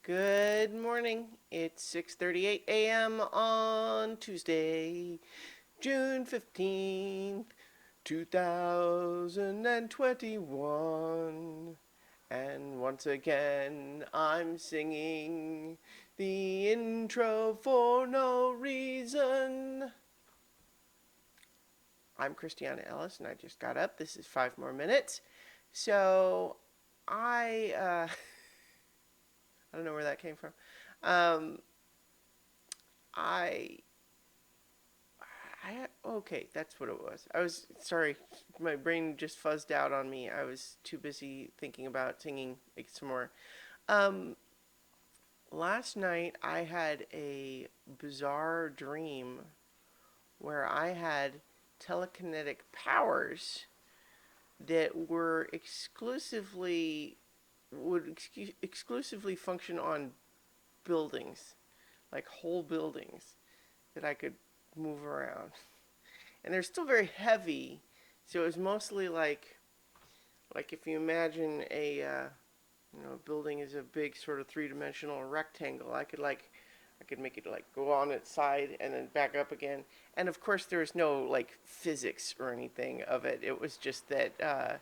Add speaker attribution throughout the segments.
Speaker 1: Good morning. It's 6:38 a.m. on Tuesday, June 15th, 2021. And once again, I'm singing the intro for no reason. I'm Christiana Ellis, and I just got up. This is 5 more minutes. So, I I don't know where that came from. Um, I okay, that's what it was. I was sorry, my brain just fuzzed out on me. I was too busy thinking about singing some more. Um, Last night I had a bizarre dream where I had telekinetic powers that were exclusively function on buildings, like whole buildings that I could move around. And they're still very heavy, so it was mostly like if you imagine a building is a big sort of three-dimensional rectangle. I could make it like go on its side and then back up again. And of course, there was no like physics or anything of it. It was just that the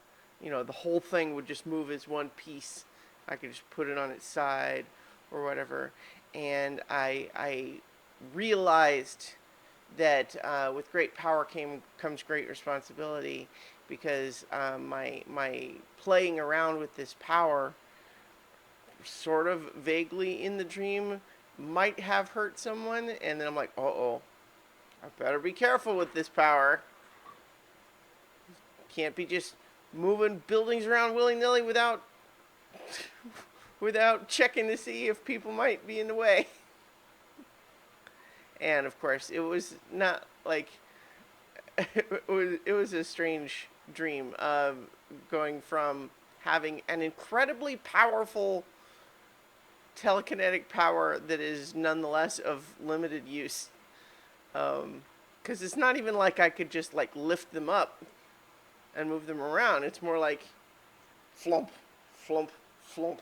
Speaker 1: whole thing would just move as one piece. I could just put it on its side or whatever. And I realized that with great power comes great responsibility, because my playing around with this power, sort of vaguely in the dream, might have hurt someone, and then I'm like, oh, I better be careful with this power. Can't be just moving buildings around willy nilly without checking to see if people might be in the way. And of course, it was not like it was a strange dream of going from having an incredibly powerful telekinetic power that is nonetheless of limited use. Because it's not even like I could just like lift them up and move them around. It's more like flump, flump, flump.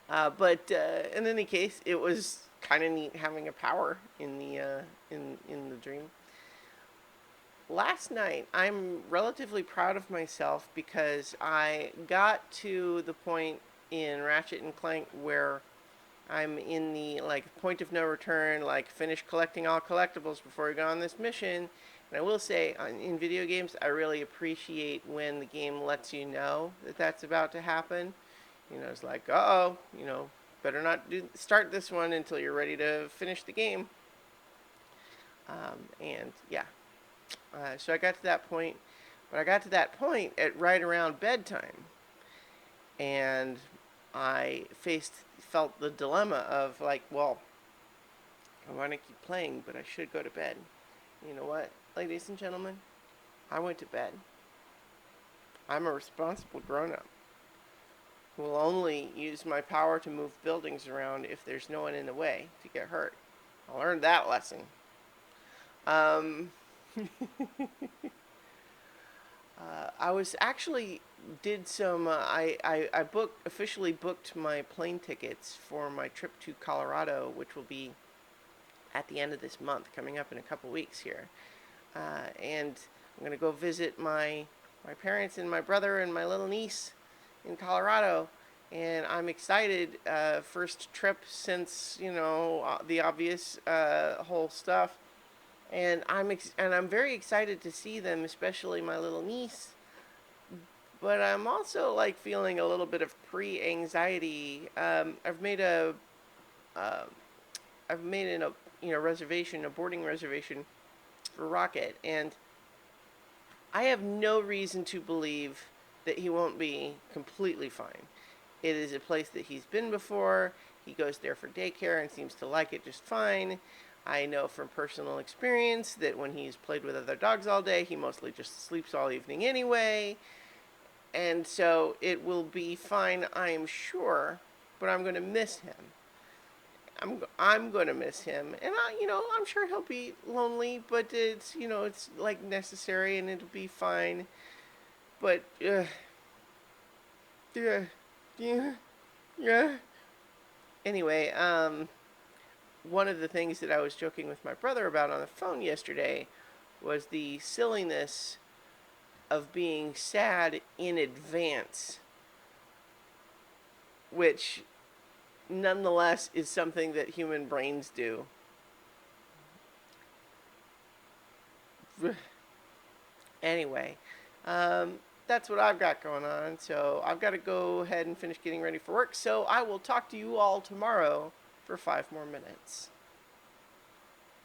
Speaker 1: But in any case, it was kind of neat having a power in the dream. Last night, I'm relatively proud of myself because I got to the point in Ratchet and Clank where I'm in the like point of no return, like finish collecting all collectibles before we go on this mission. And I will say, in video games, I really appreciate when the game lets you know that that's about to happen. It's like, better not start this one until you're ready to finish the game. And yeah, so I got to that point, but I got to that point at right around bedtime, and I felt the dilemma of like, well, I want to keep playing, but I should go to bed. You know what, ladies and gentlemen? I went to bed. I'm a responsible grown-up who will only use my power to move buildings around if there's no one in the way to get hurt. I learned that lesson. Um, I was actually did some. Officially booked my plane tickets for my trip to Colorado, which will be at the end of this month, coming up in a couple weeks here. And I'm gonna go visit my parents and my brother and my little niece in Colorado, and I'm excited. First trip since the obvious whole stuff, and I'm very excited to see them, especially my little niece. But I'm also like feeling a little bit of pre-anxiety. Uh, I've made a boarding reservation for Rocket, and I have no reason to believe that he won't be completely fine. It is a place that he's been before. He goes there for daycare and seems to like it just fine. I know from personal experience that when he's played with other dogs all day, he mostly just sleeps all evening anyway. And so it will be fine, I'm sure, but I'm going to miss him. I'm going to miss him, and I'm sure he'll be lonely, but it's like necessary, and it'll be fine. But Yeah. Yeah. Anyway, one of the things that I was joking with my brother about on the phone yesterday was the silliness of being sad in advance, which nonetheless is something that human brains do. Anyway, um, that's what I've got going on. So I've got to go ahead and finish getting ready for work. So I will talk to you all tomorrow for 5 more minutes.